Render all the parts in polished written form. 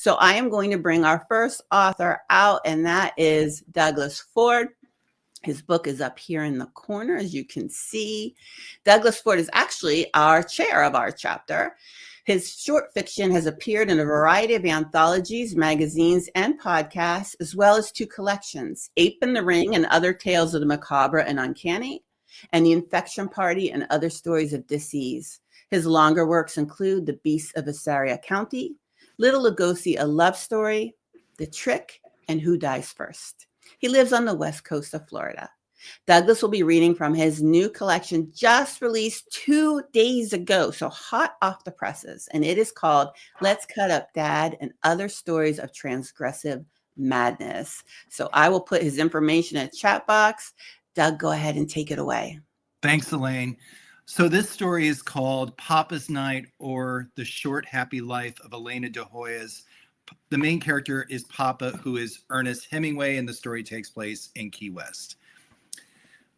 So I am going to bring our first author out, and that is Douglas Ford. His book is up here in the corner, as you can see. Douglas Ford is actually our chair of our chapter. His short fiction has appeared in a variety of anthologies, magazines, and podcasts, as well as 2 collections, Ape in the Ring and Other Tales of the Macabre and Uncanny, and The Infection Party and Other Stories of Disease. His longer works include The Beasts of Assaria County, Little Lugosi, A Love Story, The Trick, and Who Dies First. He lives on the west coast of Florida. Douglas will be reading from his new collection just released 2 days ago, so hot off the presses, and it is called Let's Cut Up, Dad, and Other Stories of Transgressive Madness. So I will put his information in the chat box. Doug, go ahead and take it away. Thanks, Elaine. So this story is called Papa's Night, or The Short Happy Life of Elena de Hoyos. The main character is Papa, who is Ernest Hemingway, and the story takes place in Key West.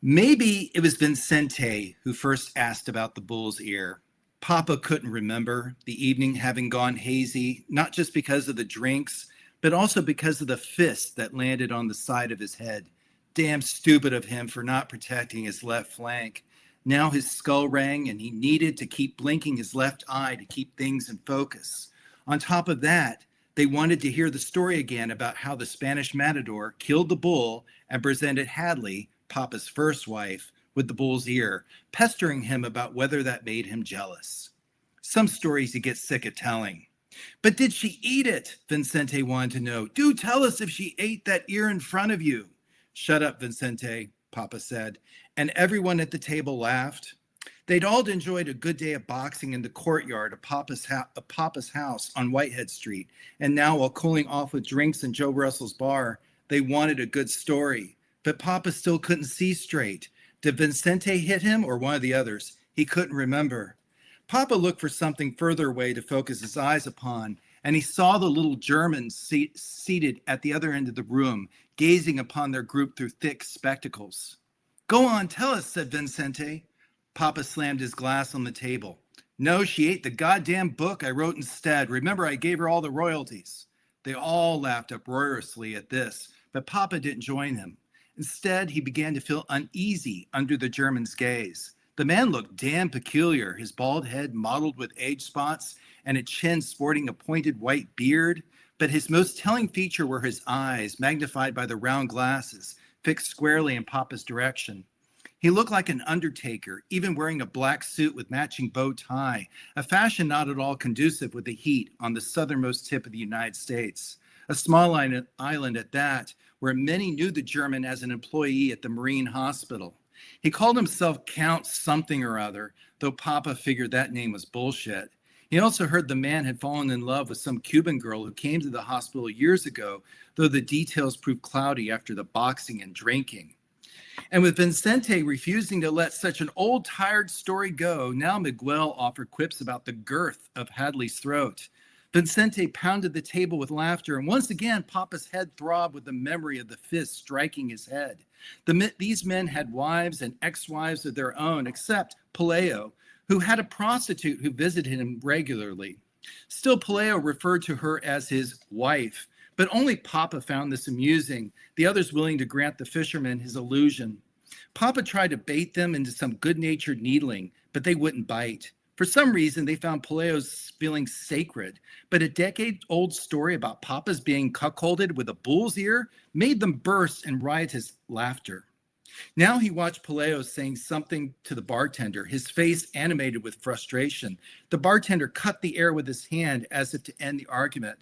Maybe it was Vincente who first asked about the bull's ear. Papa couldn't remember, the evening having gone hazy, not just because of the drinks, but also because of the fist that landed on the side of his head. Damn stupid of him for not protecting his left flank. Now his skull rang, and he needed to keep blinking his left eye to keep things in focus. On top of that, they wanted to hear the story again about how the Spanish matador killed the bull and presented Hadley, Papa's first wife, with the bull's ear, pestering him about whether that made him jealous. Some stories you get sick of telling. But did she eat it? Vincente wanted to know. Do tell us if she ate that ear in front of you. Shut up, Vincente, Papa said, and everyone at the table laughed. They'd all enjoyed a good day of boxing in the courtyard of Papa's house on Whitehead Street, and now, while cooling off with drinks in Joe Russell's bar, they wanted a good story. But Papa still couldn't see straight. Did Vincente hit him or one of the others? He couldn't remember. Papa looked for something further away to focus his eyes upon, and he saw the little Germans seated at the other end of the room, gazing upon their group through thick spectacles. Go on, tell us, said Vincente. Papa slammed his glass on the table. No, she ate the goddamn book I wrote instead. Remember, I gave her all the royalties. They all laughed uproariously at this, but Papa didn't join them. Instead, he began to feel uneasy under the German's gaze. The man looked damn peculiar, his bald head mottled with age spots and a chin sporting a pointed white beard. But his most telling feature were his eyes, magnified by the round glasses, fixed squarely in Papa's direction. He looked like an undertaker, even wearing a black suit with matching bow tie, a fashion not at all conducive with the heat on the southernmost tip of the United States. A small island at that, where many knew the German as an employee at the Marine Hospital. He called himself Count something or other, though Papa figured that name was bullshit. He also heard the man had fallen in love with some Cuban girl who came to the hospital years ago, though the details proved cloudy after the boxing and drinking. And with Vincente refusing to let such an old, tired story go, now Miguel offered quips about the girth of Hadley's throat. Vincente pounded the table with laughter, and once again, Papa's head throbbed with the memory of the fist striking his head. These men had wives and ex-wives of their own, except Paleo, who had a prostitute who visited him regularly. Still, Paleo referred to her as his wife, but only Papa found this amusing, the others willing to grant the fisherman his illusion. Papa tried to bait them into some good-natured needling, but they wouldn't bite. For some reason, they found Paleo's feelings sacred, but a decade-old story about Papa's being cuckolded with a bull's ear made them burst in riotous laughter. Now he watched Paleo saying something to the bartender, his face animated with frustration. The bartender cut the air with his hand as if to end the argument.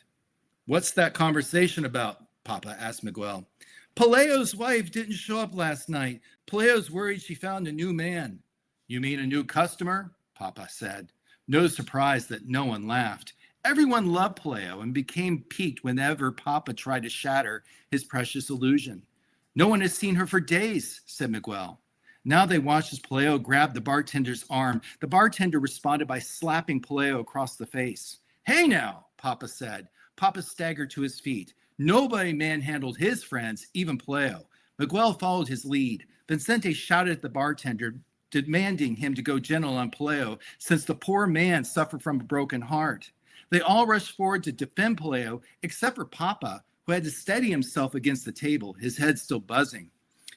What's that conversation about? Papa asked Miguel. Paleo's wife didn't show up last night. Paleo's worried she found a new man. You mean a new customer? Papa said. No surprise that no one laughed. Everyone loved Paleo and became piqued whenever Papa tried to shatter his precious illusion. No one has seen her for days, said Miguel. Now they watched as Paleo grabbed the bartender's arm. The bartender responded by slapping Paleo across the face. Hey now, Papa said. Papa staggered to his feet. Nobody manhandled his friends, even Paleo. Miguel followed his lead. Vincente shouted at the bartender, demanding him to go gentle on Paleo, since the poor man suffered from a broken heart. They all rushed forward to defend Paleo, except for Papa, who had to steady himself against the table, his head still buzzing.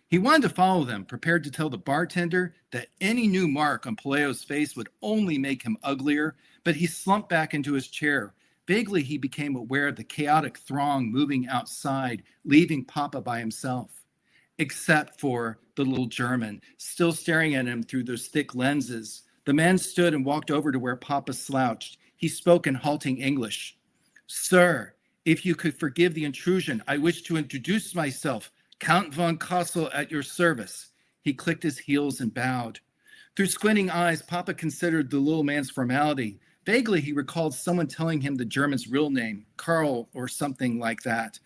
He wanted to follow them, prepared to tell the bartender that any new mark on Paleo's face would only make him uglier, but he slumped back into his chair. Vaguely, he became aware of the chaotic throng moving outside, leaving Papa by himself. Except for the little German, still staring at him through those thick lenses. The man stood and walked over to where Papa slouched. He spoke in halting English. "Sir, if you could forgive the intrusion, I wish to introduce myself, Count von Kassel at your service." He clicked his heels and bowed. Through squinting eyes, Papa considered the little man's formality. Vaguely, he recalled someone telling him the German's real name, Karl or something like that.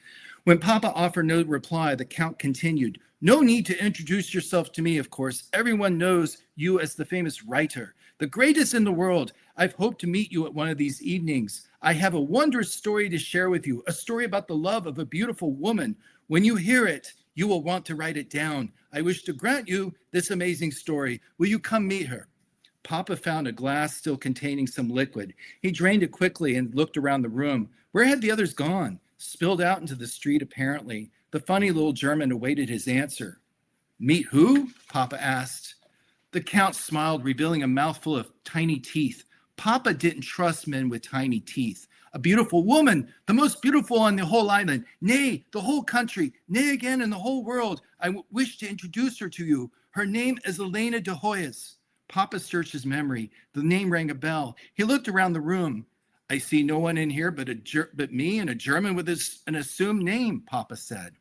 When Papa offered no reply, the Count continued, "No need to introduce yourself to me, of course. Everyone knows you as the famous writer, the greatest in the world. I've hoped to meet you at one of these evenings. I have a wondrous story to share with you, a story about the love of a beautiful woman. When you hear it, you will want to write it down. I wish to grant you this amazing story. Will you come meet her?" Papa found a glass still containing some liquid. He drained it quickly and looked around the room. Where had the others gone? Spilled out into the street, apparently. The funny little German awaited his answer. "Meet who?" Papa asked. The Count smiled, revealing a mouthful of tiny teeth. Papa didn't trust men with tiny teeth. "A beautiful woman, the most beautiful on the whole island, nay, the whole country, nay again in the whole world. I wish to introduce her to you. Her name is Elena de Hoyos." Papa searched his memory. The name rang a bell. He looked around the room. "I see no one in here but me and a German with an assumed name," Papa said.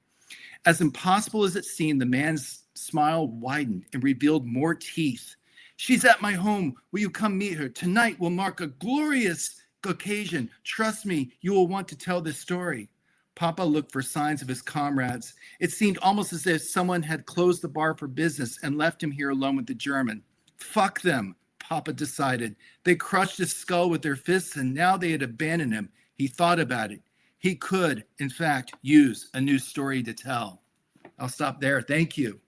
As impossible as it seemed, the man's smile widened and revealed more teeth. "She's at my home. Will you come meet her? Tonight will mark a glorious occasion. Trust me, you will want to tell this story." Papa looked for signs of his comrades. It seemed almost as if someone had closed the bar for business and left him here alone with the German. Fuck them, Papa decided. They crushed his skull with their fists, and now they had abandoned him. He thought about it. He could, in fact, use a new story to tell. I'll stop there. Thank you.